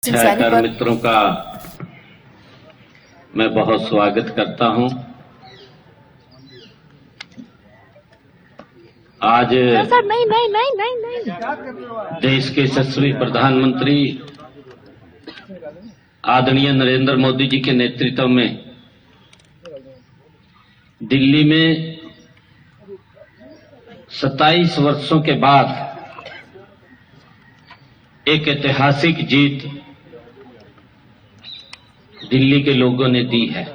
छायाकार मित्रों का मैं बहुत स्वागत करता हूं। आज नहीं। देश के यशस्वी प्रधानमंत्री आदरणीय नरेंद्र मोदी जी के नेतृत्व में दिल्ली में 27 वर्षों के बाद एक ऐतिहासिक जीत दिल्ली के लोगों ने दी है।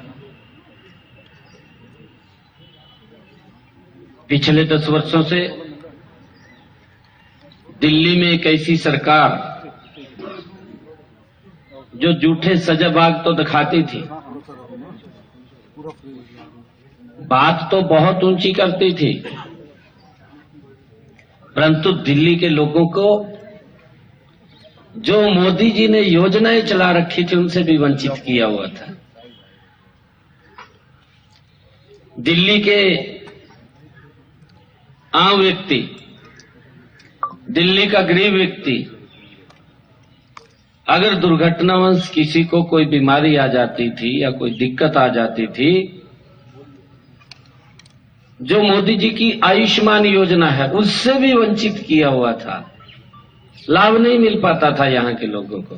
पिछले 10 वर्षों से दिल्ली में एक ऐसी सरकार जो झूठे सजाबाग तो दिखाती थी, बात तो बहुत ऊंची करती थी, परंतु दिल्ली के लोगों को जो मोदी जी ने योजनाएं चला रखी थी उनसे भी वंचित किया हुआ था। दिल्ली के आम व्यक्ति, दिल्ली का गरीब व्यक्ति अगर दुर्घटनावश किसी को कोई बीमारी आ जाती थी या कोई दिक्कत आ जाती थी, जो मोदी जी की आयुष्मान योजना है उससे भी वंचित किया हुआ था, लाभ नहीं मिल पाता था यहां के लोगों को।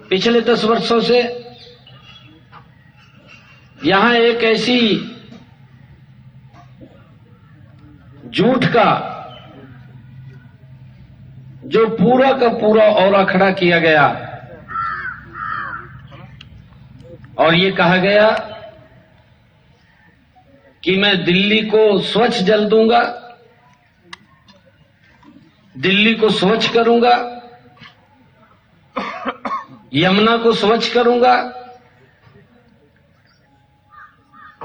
पिछले 10 वर्षों से यहां एक ऐसी झूठ का जो पूरा का पूरा औरा खड़ा किया गया और ये कहा गया कि मैं दिल्ली को स्वच्छ जल दूंगा, दिल्ली को स्वच्छ करूंगा, यमुना को स्वच्छ करूंगा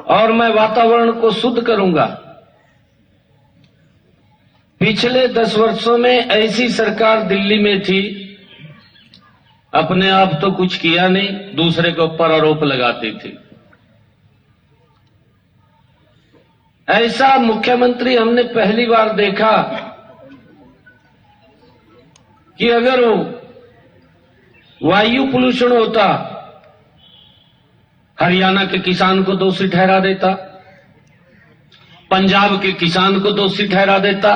और मैं वातावरण को शुद्ध करूंगा। पिछले 10 वर्षों में ऐसी सरकार दिल्ली में थी, अपने आप तो कुछ किया नहीं, दूसरे के ऊपर आरोप लगाती थी। ऐसा मुख्यमंत्री हमने पहली बार देखा कि अगर वायु पोल्यूशन होता, हरियाणा के किसान को दोषी ठहरा देता, पंजाब के किसान को दोषी ठहरा देता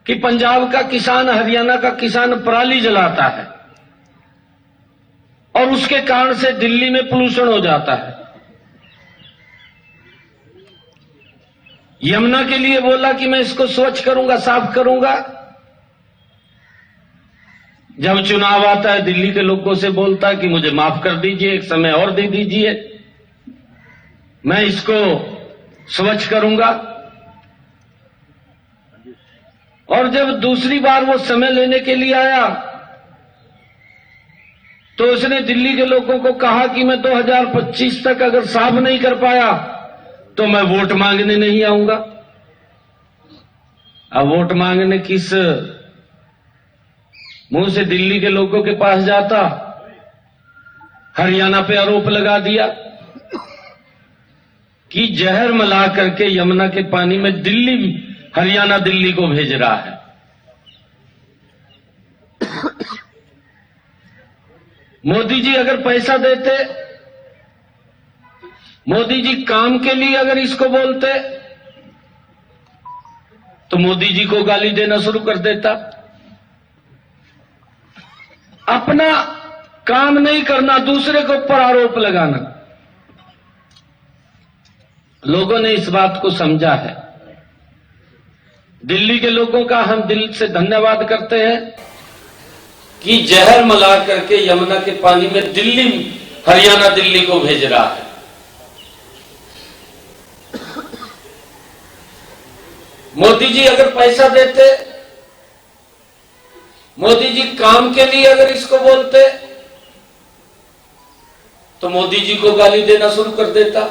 कि पंजाब का किसान, हरियाणा का किसान पराली जलाता है और उसके कारण से दिल्ली में पोल्यूशन हो जाता है। यमुना के लिए बोला कि मैं इसको स्वच्छ करूंगा, साफ करूंगा। जब चुनाव आता है दिल्ली के लोगों से बोलता है कि मुझे माफ कर दीजिए, एक समय और दे दीजिए, मैं इसको स्वच्छ करूंगा। और जब दूसरी बार वो समय लेने के लिए आया तो उसने दिल्ली के लोगों को कहा कि मैं 2025 तक अगर साफ नहीं कर पाया तो मैं वोट मांगने नहीं आऊंगा। अब वोट मांगने किस मुंह से दिल्ली के लोगों के पास जाता? हरियाणा पे आरोप लगा दिया कि जहर मिला करके यमुना के पानी में हरियाणा दिल्ली को भेज रहा है। मोदी जी अगर पैसा देते, मोदी जी काम के लिए अगर इसको बोलते तो मोदी जी को गाली देना शुरू कर देता। अपना काम नहीं करना, दूसरे के ऊपर आरोप लगाना। लोगों ने इस बात को समझा है। दिल्ली के लोगों का हम दिल से धन्यवाद करते हैं कि जहर मिला करके यमुना के पानी में हरियाणा दिल्ली को भेज रहा है। मोदी जी अगर पैसा देते, मोदी जी काम के लिए अगर इसको बोलते तो मोदी जी को गाली देना शुरू कर देता।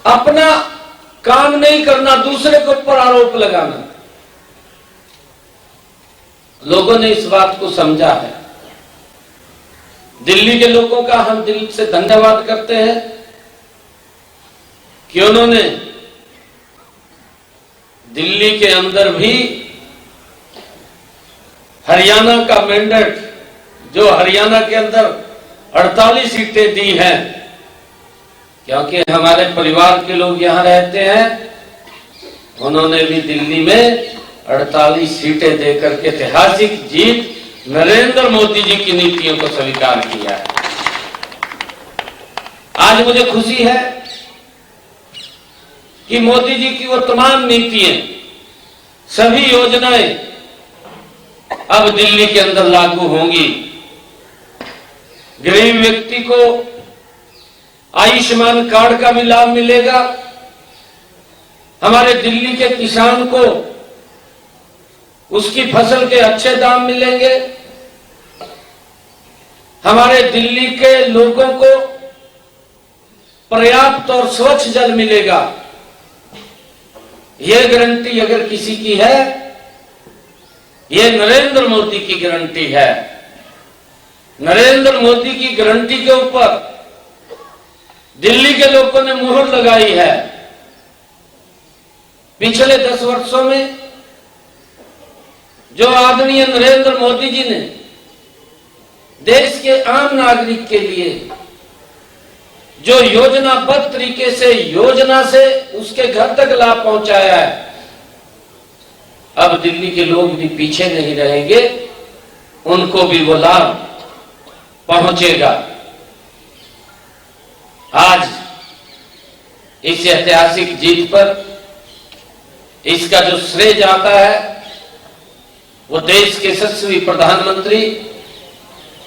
अपना काम नहीं करना, दूसरे के ऊपर आरोप लगाना। लोगों ने इस बात को समझा है। दिल्ली के लोगों का हम दिल से धन्यवाद करते हैं कि उन्होंने दिल्ली के अंदर भी हरियाणा का मैंडेट जो हरियाणा के अंदर 48 सीटें दी हैं, क्योंकि हमारे परिवार के लोग यहां रहते हैं, उन्होंने भी दिल्ली में 48 सीटें देकर के ऐतिहासिक जीत नरेंद्र मोदी जी की नीतियों को स्वीकार किया है। आज मुझे खुशी है कि मोदी जी की वो तमाम नीतियां, सभी योजनाएं अब दिल्ली के अंदर लागू होंगी। गरीब व्यक्ति को आयुष्मान कार्ड का भी लाभ मिलेगा, हमारे दिल्ली के किसान को उसकी फसल के अच्छे दाम मिलेंगे, हमारे दिल्ली के लोगों को पर्याप्त और स्वच्छ जल मिलेगा। यह गारंटी अगर किसी की है, यह नरेंद्र मोदी की गारंटी है। नरेंद्र मोदी की गारंटी के ऊपर दिल्ली के लोगों ने मुहर लगाई है। पिछले 10 वर्षों में जो आदरणीय नरेंद्र मोदी जी ने देश के आम नागरिक के लिए जो योजनाबद्ध तरीके से योजना से उसके घर तक लाभ पहुंचाया है, अब दिल्ली के लोग भी पीछे नहीं रहेंगे, उनको भी वो लाभ पहुंचेगा। आज इस ऐतिहासिक जीत पर इसका जो श्रेय जाता है वो देश के यशस्वी प्रधानमंत्री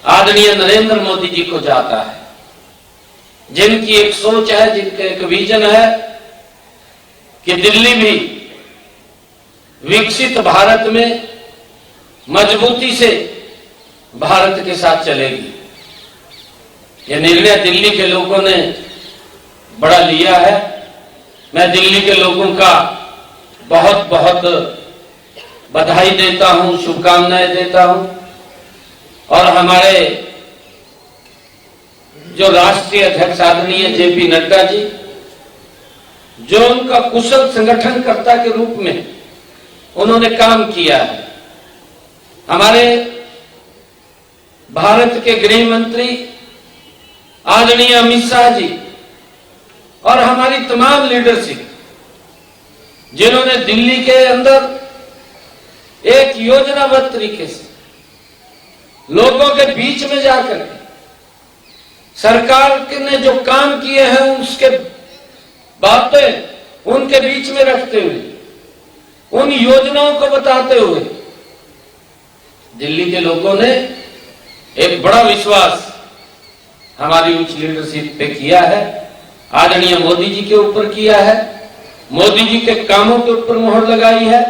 आदरणीय नरेंद्र मोदी जी को जाता है, जिनकी एक सोच है, जिनका एक विजन है कि दिल्ली भी विकसित भारत में मजबूती से भारत के साथ चलेगी। यह निर्णय दिल्ली के लोगों ने बड़ा लिया है। मैं दिल्ली के लोगों का बहुत बहुत बधाई देता हूं, शुभकामनाएं देता हूं, और हमारे जो राष्ट्रीय अध्यक्ष आदरणीय जेपी नड्डा जी, जो उनका कुशल संगठनकर्ता के रूप में उन्होंने काम किया है, हमारे भारत के गृह मंत्री आदरणीय अमित शाह जी और हमारी तमाम लीडरशिप, जिन्होंने दिल्ली के अंदर एक योजनाबद्ध तरीके से लोगों के बीच में जाकर के सरकार ने जो काम किए हैं उसके बातें उनके बीच में रखते हुए, उन योजनाओं को बताते हुए दिल्ली के लोगों ने एक बड़ा विश्वास हमारी उच्च लीडरशिप पे किया है, आदरणीय मोदी जी के ऊपर किया है, मोदी जी के कामों के ऊपर मुहर लगाई है।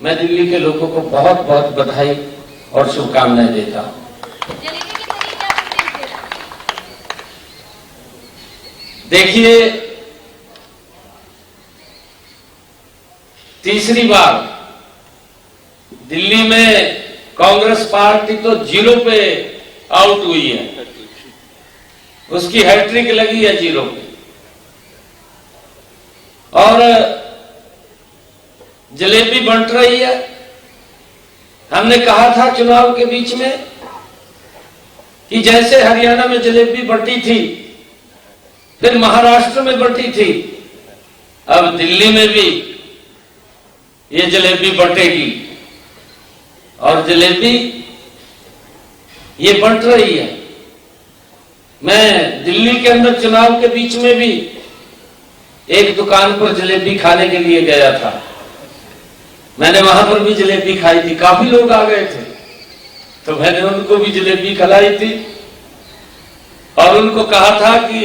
मैं दिल्ली के लोगों को बहुत बहुत बधाई और शुभकामनाएं देता हूं। देखिए, तीसरी बार दिल्ली में कांग्रेस पार्टी तो 0 पे आउट हुई है, उसकी हैट्रिक लगी है 0 पे, और जलेबी बंट रही है। हमने कहा था चुनाव के बीच में कि जैसे हरियाणा में जलेबी बंटी थी, फिर महाराष्ट्र में बंटी थी, अब दिल्ली में भी ये जलेबी बंटेगी, और जलेबी ये बंट रही है। मैं दिल्ली के अंदर चुनाव के बीच में भी एक दुकान पर जलेबी खाने के लिए गया था, मैंने वहां पर भी जलेबी खाई थी, काफी लोग आ गए थे, तो मैंने उनको भी जलेबी खिलाई थी और उनको कहा था कि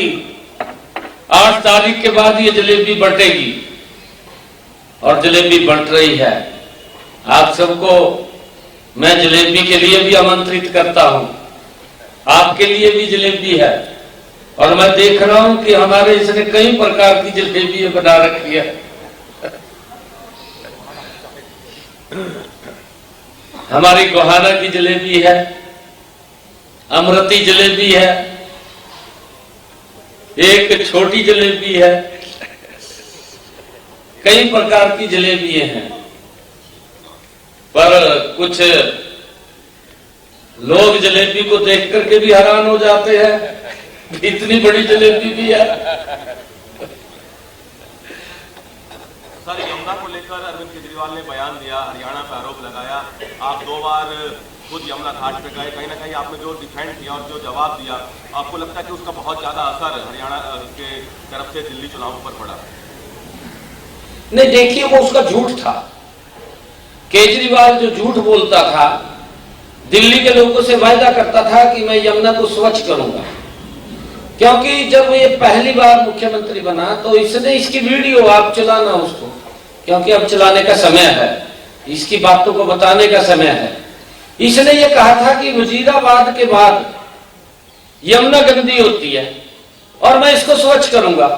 8 तारीख के बाद ये जलेबी बंटेगी, और जलेबी बंट रही है। आप सबको मैं जलेबी के लिए भी आमंत्रित करता हूं, आपके लिए भी जलेबी है, और मैं देख रहा हूं कि हमारे इसने कई प्रकार की जलेबी बना रखी है। हमारी गोहाना की जलेबी है, अमृती जलेबी है, एक छोटी जलेबी है, कई प्रकार की जलेबियां हैं, पर कुछ लोग जलेबी को देख करके भी हैरान हो जाते हैं, इतनी बड़ी जलेबी भी है। सर, यमुना को लेकर अरविंद केजरीवाल ने बयान दिया, हरियाणा पर आरोप लगाया। आप 2 बार खुद यमुना घाट पे गए, कहीं ना कहीं आपने जो डिफेंड किया और जो जवाब दिया, आपको लगता है कि उसका बहुत ज्यादा असर हरियाणा के तरफ से दिल्ली चुनाव पर पड़ा? नहीं, देखिए, वो उसका झूठ था। केजरीवाल जो झूठ बोलता था, दिल्ली के लोगों से वायदा करता था कि मैं यमुना को स्वच्छ करूंगा, क्योंकि जब ये पहली बार मुख्यमंत्री बना तो इसने इसकी वीडियो आप चलाना उसको, क्योंकि अब चलाने का समय है, इसकी बातों को बताने का समय है। इसने ये कहा था कि वजीराबाद के बाद यमुना गंदी होती है और मैं इसको स्वच्छ करूंगा।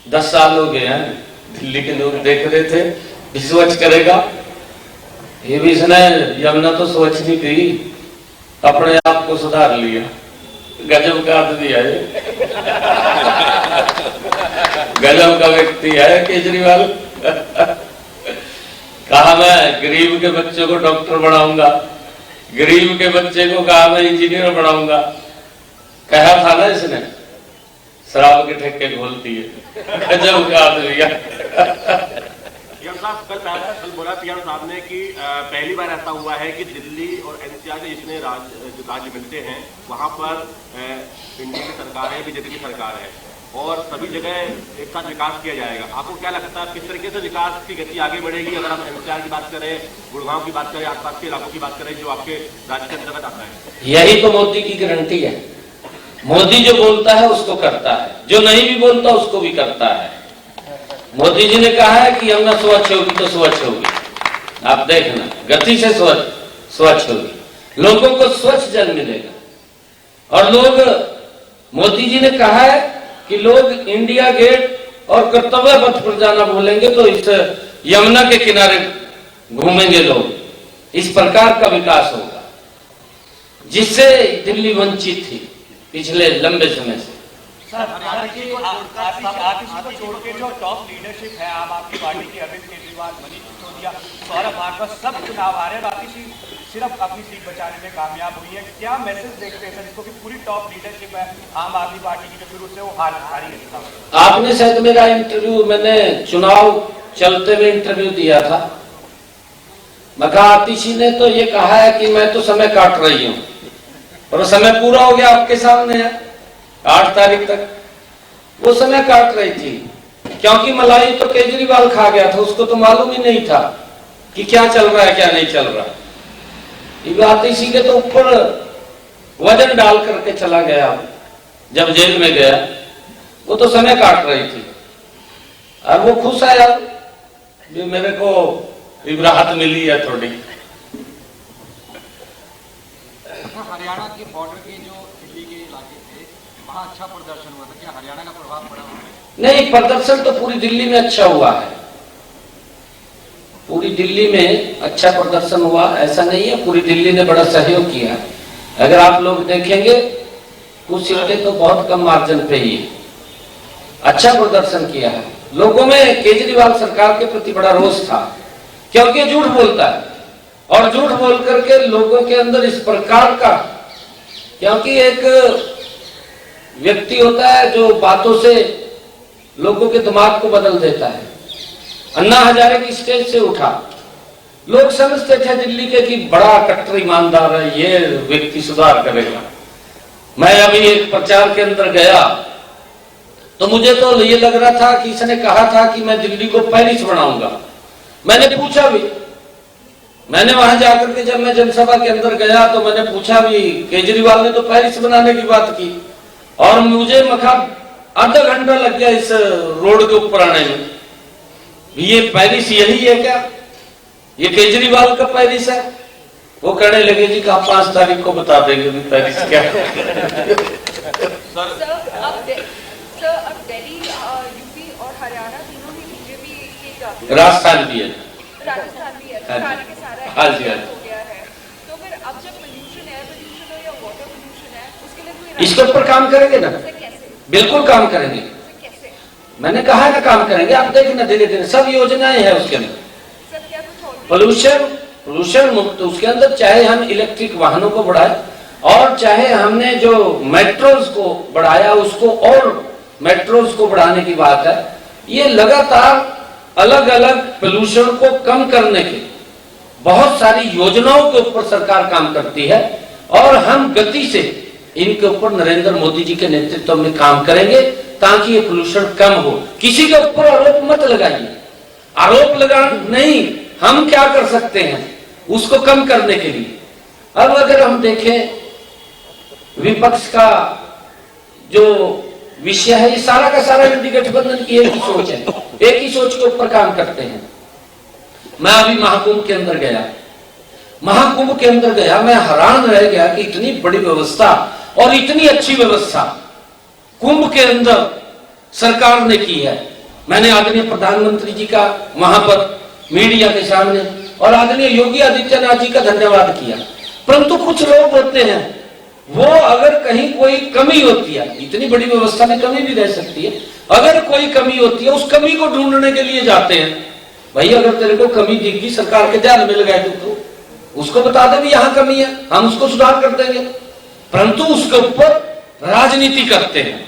10 साल हो गए हैं, दिल्ली के लोग देख रहे थे भी स्वच्छ करेगा, ये भी इसने यमुना तो स्वच्छ नहीं की, अपने आप को सुधार लिया। गजब का आदमी है ये, गजब का व्यक्ति है केजरीवाल। कहा मैं गरीब के बच्चों को डॉक्टर बनाऊंगा, गरीब के बच्चे को कहा मैं इंजीनियर बनाऊंगा। कहा था ना इसने, शराब के ठेके खोल दिए। गजब का आदमी है। कल बोला पीएम साहब ने कि पहली बार ऐसा हुआ है कि दिल्ली और एनसीआर के जितने राज्य मिलते हैं वहां पर इंडिया की सरकार है, बीजेपी की सरकार है और सभी जगह एक साथ विकास किया जाएगा। आपको क्या लगता है किस तरीके से विकास की गति आगे बढ़ेगी? अगर हम एनसीआर की बात करें, गुड़गांव की बात करें, आसपास के इलाकों की बात करें जो आपके राज्य के अंतर्गत आता है। यही तो मोदी की गारंटी है। मोदी जो बोलता है उसको करता है, जो नहीं भी बोलता उसको भी करता है। मोदी जी ने कहा है कि यमुना स्वच्छ होगी तो स्वच्छ होगी, आप देखना गति से स्वच्छ होगी, लोगों को स्वच्छ जल मिलेगा। और लोग, मोदी जी ने कहा है कि लोग इंडिया गेट और कर्तव्य पथ पर जाना भूलेंगे तो इस यमुना के किनारे घूमेंगे लोग। इस प्रकार का विकास होगा जिससे दिल्ली वंचित थी पिछले लंबे समय से। आरटीसी को छोड़ के जो टॉप लीडरशिप है आम आदमी पार्टी की, अरविंद केजरीवाल, मनीष सिसोदिया, सौरभ भागवत, सब चुनाव हारे, बाकी सिर्फ अपनी सीट बचाने में कामयाब हुई है। क्या मैसेज देखते हैं सर इसको कि पूरी टॉप लीडरशिप है आम आदमी पार्टी की जो शुरू से वो हारी है? आपने शायद मेरा इंटरव्यू, मैंने चुनाव चलते हुए इंटरव्यू दिया था, मैं कहा आतिशी ने तो ये कहा है कि मैं तो समय काट रही हूँ, और समय पूरा हो गया, आपके सामने है। 8 तारीख तक वो समय काट रही थी, क्योंकि मलाई तो केजरीवाल खा गया था, उसको तो मालूम ही नहीं था कि क्या चल रहा है क्या नहीं चल रहा। ये बात इसी के तो ऊपर वजन डाल करके चला गया, जब जेल में गया वो तो समय काट रही थी और वो खुश है यार, मेरे को राहत मिली है थोड़ी। हरियाणा के बॉर्डर के जो दिल्ली के इलाके थे वहाँ अच्छा प्रदर्शन हुआ था, क्या हरियाणा का प्रभाव पड़ा? नहीं, प्रदर्शन तो पूरी दिल्ली में अच्छा हुआ है, पूरी दिल्ली में अच्छा प्रदर्शन हुआ, ऐसा नहीं है, पूरी दिल्ली ने बड़ा सहयोग किया है। अगर आप लोग देखेंगे कुछ सीटें तो बहुत कम मार्जिन पे ही अच्छा प्रदर्शन किया है। लोगों में केजरीवाल सरकार के प्रति बड़ा रोष था, क्योंकि झूठ बोलता है और झूठ बोल करके लोगों के अंदर इस प्रकार का, क्योंकि एक व्यक्ति होता है जो बातों से लोगों के दिमाग को बदल देता है। अन्ना हजारे की स्टेज से उठा, लोग समझते थे दिल्ली के कि बड़ा कट्टर ईमानदार है, ये व्यक्ति सुधार करेगा। मैं अभी एक प्रचार के अंदर गया तो मुझे तो ये लग रहा था कि इसने कहा था कि मैं दिल्ली को पेरिस बनाऊंगा। मैंने पूछा भी, मैंने वहां जाकर के जब मैं जनसभा के अंदर गया तो मैंने पूछा भी, केजरीवाल ने तो पेरिस बनाने की बात की और मुझे आधा घंटा लग गया इस रोड के ऊपर आने में। ये पेरिस यही है क्या? ये केजरीवाल का पेरिस है? वो कहने लगे जी कि आप 5 तारीख को बता देंगे भी पेरिस क्या है। अब दिल्ली, यूपी और हरियाणा तीनों ही बीजेपी के, राजस्थान भी है, राजस्थान भी है, सारे के सारा हाँ जी, हाँ। हो गया है। तो फिर अब जब पोल्यूशन, एयर पोल्यूशन हो या वाटर पोल्यूशन है, उसके लिए कोई इसके ऊपर काम करेंगे ना, कैसे? बिल्कुल काम करेंगे। कैसे? मैंने कहा है ना काम करेंगे, आप देखना धीरे धीरे सब योजनाएं हैं उसके अंदर। सर क्या कुछ और पोल्यूशन, पोल्यूशन मुक्त, उसके अंदर चाहे हम इलेक्ट्रिक वाहनों को बढ़ाए और चाहे हमने जो मेट्रोज को बढ़ाया उसको, और मेट्रोज को बढ़ाने की बात है। ये लगातार अलग अलग पोल्यूशन को कम करने के बहुत सारी योजनाओं के ऊपर सरकार काम करती है और हम गति से इनके ऊपर नरेंद्र मोदी जी के नेतृत्व में काम करेंगे ताकि ये पोल्यूशन कम हो। किसी के ऊपर आरोप मत लगाइए, आरोप लगा नहीं, हम क्या कर सकते हैं उसको कम करने के लिए। अब अगर हम देखें विपक्ष का जो विषय है, ये सारा का सारा इंडी गठबंधन की एक ही सोच है, एक ही सोच के ऊपर काम करते हैं। मैं अभी महाकुंभ के अंदर गया, महाकुंभ के अंदर गया, मैं हैरान रह गया कि इतनी बड़ी व्यवस्था और इतनी अच्छी व्यवस्था कुंभ के अंदर सरकार ने की है। मैंने आदरणीय प्रधानमंत्री जी का वहां पर मीडिया के सामने और आदरणीय योगी आदित्यनाथ जी का धन्यवाद किया, परंतु कुछ लोग होते हैं वो अगर कहीं कोई कमी होती है, इतनी बड़ी व्यवस्था में कमी भी रह सकती है, अगर कोई कमी होती है उस कमी को ढूंढने के लिए जाते हैं। भाई अगर तेरे को कमी दिखी, सरकार के ध्यान मिल गए तो उसको बता दे भी यहां कमी है, हम उसको सुधार कर देंगे, परंतु उसके ऊपर राजनीति करते हैं।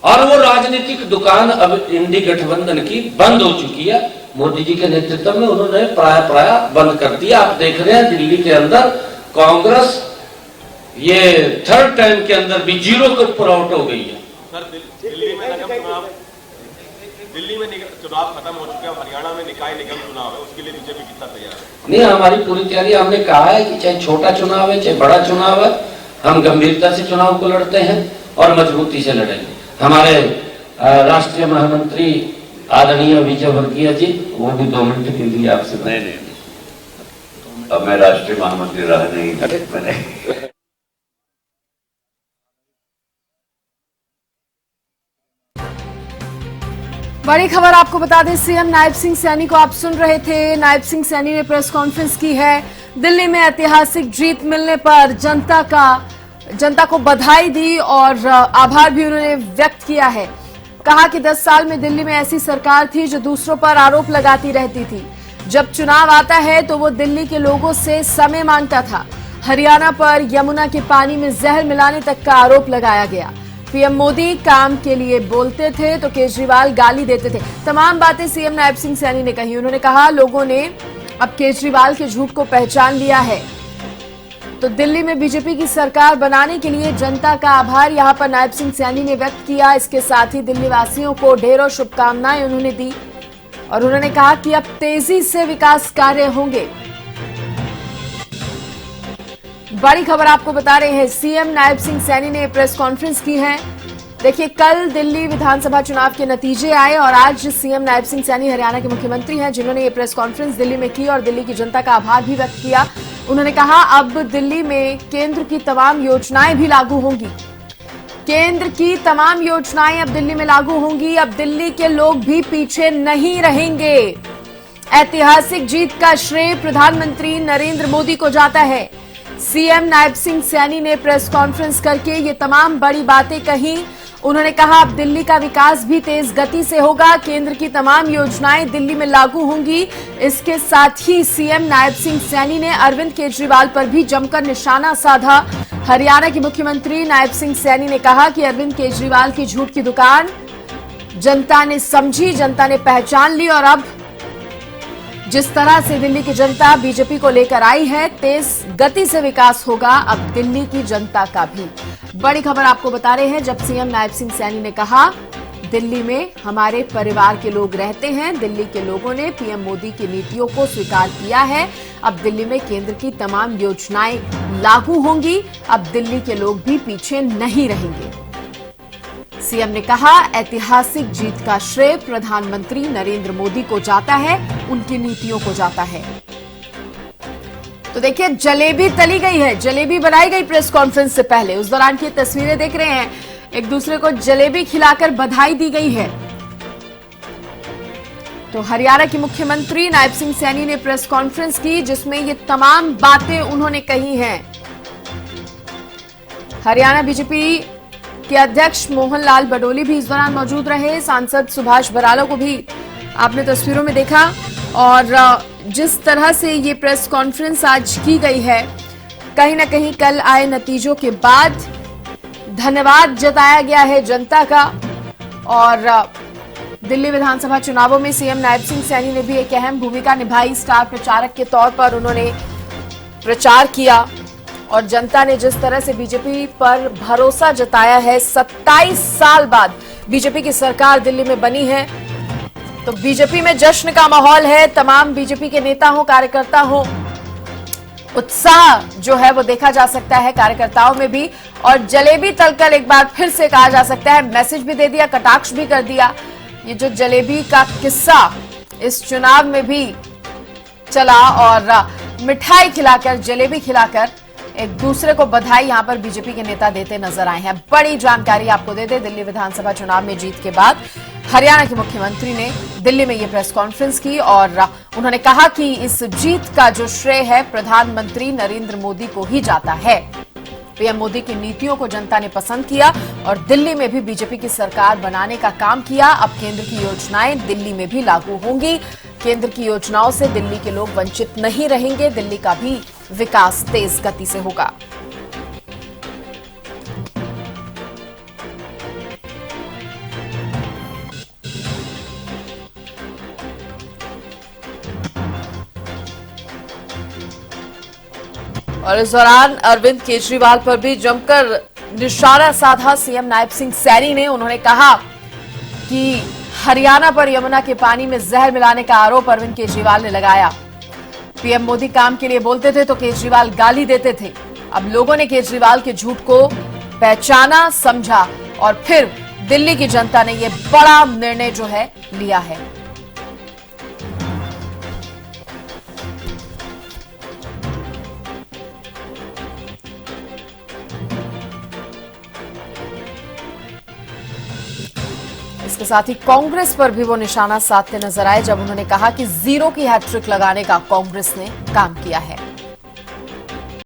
और वो राजनीतिक दुकान अब इंडी गठबंधन की बंद हो चुकी है। मोदी जी के नेतृत्व में उन्होंने प्राय बंद कर दिया। आप देख रहे हैं दिल्ली के अंदर कांग्रेस ये थर्ड टाइम के अंदर भी 0 के ऊपर आउट हो गई है। सर दिल्ली में चुनाव खत्म हो चुके हैं, हरियाणा में निकाय निगम चुनाव है, उसके लिए बीजेपी कितना तैयार है? नहीं, हमारी पूरी तैयारी, हमने कहा है कि चाहे छोटा चुनाव है चाहे बड़ा चुनाव है, हम गंभीरता से चुनाव को लड़ते हैं और मजबूती से लड़ेंगे। हमारे राष्ट्रीय महामंत्री आदरणीय विजय वर्गीय जी, वो भी 2 मिनट के लिए आपसे। नहीं, अब मैं राष्ट्रीय महामंत्री रहा नहीं, मैंने बड़ी खबर आपको बता दें, सीएम नायब सिंह सैनी को आप सुन रहे थे। नायब सिंह सैनी ने प्रेस कॉन्फ्रेंस की है। दिल्ली में ऐतिहासिक जीत मिलने पर जनता को बधाई दी और आभार भी उन्होंने व्यक्त किया है। कहा कि 10 साल में दिल्ली में ऐसी सरकार थी जो दूसरों पर आरोप लगाती रहती थी। जब चुनाव आता है तो वो दिल्ली के लोगों से समय मांगता था। हरियाणा पर यमुना के पानी में जहर मिलाने तक का आरोप लगाया गया। पीएम मोदी काम के लिए बोलते थे तो केजरीवाल गाली देते थे। तमाम बातें सीएम नायब सिंह सैनी ने कही। उन्होंने कहा लोगों ने अब केजरीवाल के झूठ को पहचान लिया है। तो दिल्ली में बीजेपी की सरकार बनाने के लिए जनता का आभार यहां पर नायब सिंह सैनी ने व्यक्त किया। इसके साथ ही दिल्ली वासियों को ढेरों शुभकामनाएं उन्होंने दी और उन्होंने कहा कि अब तेजी से विकास कार्य होंगे। बड़ी खबर आपको बता रहे हैं, सीएम नायब सिंह सैनी ने प्रेस कॉन्फ्रेंस की है। देखिए, कल दिल्ली विधानसभा चुनाव के नतीजे आए और आज सीएम नायब सिंह सैनी हरियाणा के मुख्यमंत्री हैं जिन्होंने ये प्रेस कॉन्फ्रेंस दिल्ली में की और दिल्ली की जनता का आभार भी व्यक्त किया। उन्होंने कहा अब दिल्ली में केंद्र की तमाम योजनाएं भी लागू होंगी। केंद्र की तमाम योजनाएं अब दिल्ली में लागू होंगी। अब दिल्ली के लोग भी पीछे नहीं रहेंगे। ऐतिहासिक जीत का श्रेय प्रधानमंत्री नरेंद्र मोदी को जाता है। सीएम नायब सिंह सैनी ने प्रेस कॉन्फ्रेंस करके ये तमाम बड़ी बातें कही। उन्होंने कहा अब दिल्ली का विकास भी तेज गति से होगा। केंद्र की तमाम योजनाएं दिल्ली में लागू होंगी। इसके साथ ही सीएम नायब सिंह सैनी ने अरविंद केजरीवाल पर भी जमकर निशाना साधा। हरियाणा के मुख्यमंत्री नायब सिंह सैनी ने कहा कि अरविंद केजरीवाल की झूठ की दुकान जनता ने समझी, जनता ने पहचान ली और अब जिस तरह से दिल्ली की जनता बीजेपी को लेकर आई है, तेज गति से विकास होगा अब दिल्ली की जनता का भी। बड़ी खबर आपको बता रहे हैं, जब सीएम नायब सिंह सैनी ने कहा दिल्ली में हमारे परिवार के लोग रहते हैं, दिल्ली के लोगों ने पीएम मोदी की नीतियों को स्वीकार किया है। अब दिल्ली में केंद्र की तमाम योजनाएं लागू होंगी। अब दिल्ली के लोग भी पीछे नहीं रहेंगे। सीएम ने कहा ऐतिहासिक जीत का श्रेय प्रधानमंत्री नरेंद्र मोदी को जाता है, उनकी नीतियों को जाता है। तो देखिए, जलेबी तली गई है, जलेबी बनाई गई प्रेस कॉन्फ्रेंस से पहले। उस दौरान की तस्वीरें देख रहे हैं, एक दूसरे को जलेबी खिलाकर बधाई दी गई है। तो हरियाणा के मुख्यमंत्री नायब सिंह सैनी ने प्रेस कॉन्फ्रेंस की जिसमें ये तमाम बातें उन्होंने कही हैं। हरियाणा बीजेपी के अध्यक्ष मोहन लाल बडोली भी इस दौरान मौजूद रहे। सांसद सुभाष बराला को भी आपने तस्वीरों में देखा और जिस तरह से ये प्रेस कॉन्फ्रेंस आज की गई है, कहीं ना कहीं कल आए नतीजों के बाद धन्यवाद जताया गया है जनता का। और दिल्ली विधानसभा चुनावों में सीएम नायब सिंह सैनी ने भी एक अहम भूमिका निभाई। स्टार प्रचारक के तौर पर उन्होंने प्रचार किया और जनता ने जिस तरह से बीजेपी पर भरोसा जताया है, 27 साल बाद बीजेपी की सरकार दिल्ली में बनी है, तो बीजेपी में जश्न का माहौल है। तमाम बीजेपी के नेता हो, कार्यकर्ता हो, उत्साह जो है वो देखा जा सकता है कार्यकर्ताओं में भी। और जलेबी तलकर एक बार फिर से कहा जा सकता है, मैसेज भी दे दिया, कटाक्ष भी कर दिया। ये जो जलेबी का किस्सा इस चुनाव में भी चला और मिठाई खिलाकर, जलेबी खिलाकर एक दूसरे को बधाई यहां पर बीजेपी के नेता देते नजर आए हैं। बड़ी जानकारी आपको दे दे, दिल्ली विधानसभा चुनाव में जीत के बाद हरियाणा के मुख्यमंत्री ने दिल्ली में ये प्रेस कॉन्फ्रेंस की और उन्होंने कहा कि इस जीत का जो श्रेय है प्रधानमंत्री नरेंद्र मोदी को ही जाता है। पीएम मोदी की नीतियों को जनता ने पसंद किया और दिल्ली में भी बीजेपी की सरकार बनाने का काम किया। अब केंद्र की योजनाएं दिल्ली में भी लागू होंगी। केंद्र की योजनाओं से दिल्ली के लोग वंचित नहीं रहेंगे। दिल्ली का भी विकास तेज गति से होगा। और इस दौरान अरविंद केजरीवाल पर भी जमकर निशाना साधा सीएम नायब सिंह सैनी ने। उन्होंने कहा कि हरियाणा पर यमुना के पानी में जहर मिलाने का आरोप अरविंद केजरीवाल ने लगाया। पीएम मोदी काम के लिए बोलते थे तो केजरीवाल गाली देते थे। अब लोगों ने केजरीवाल के झूठ को पहचाना, समझा और फिर दिल्ली की जनता ने यह बड़ा निर्णय जो है लिया है। इसके साथ ही कांग्रेस पर भी वो निशाना साधते नजर आए जब उन्होंने कहा कि जीरो की हैट्रिक लगाने का कांग्रेस ने काम किया है।